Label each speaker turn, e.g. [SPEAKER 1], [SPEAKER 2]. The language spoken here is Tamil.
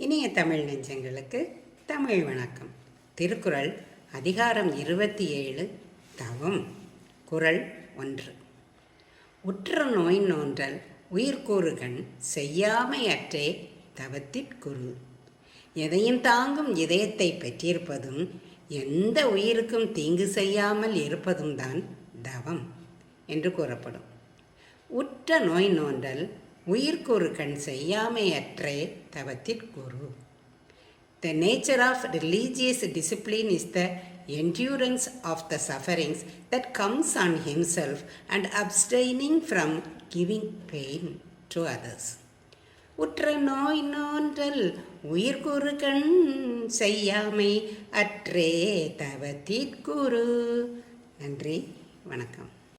[SPEAKER 1] இனிய தமிழ் நெஞ்சங்களுக்கு தமிழ் வணக்கம். திருக்குறள் அதிகாரம் 27 தவம். குறள் 1. உற்ற நோய் நோன்றல் உயிர்கூறுகண் செய்யாமை அற்றே தவத்திற்குரு. எதையும் தாங்கும் இதயத்தை பெற்றிருப்பதும் எந்த உயிருக்கும் தீங்கு செய்யாமல் இருப்பதும் தான் தவம் என்று கூறப்படும். உற்ற நோய் நோன்றல் உயிர்கொரு கண் செய்யாமையற்றே தவத்திற்குரு. The nature of religious discipline is the endurance of the sufferings that comes on himself and abstaining from giving pain to others. உற்ற நோய் நோன்றல் உயிர்கொரு கண் செய்யாமை அற்றே தவத்திற்குரு. நன்றி, வணக்கம்.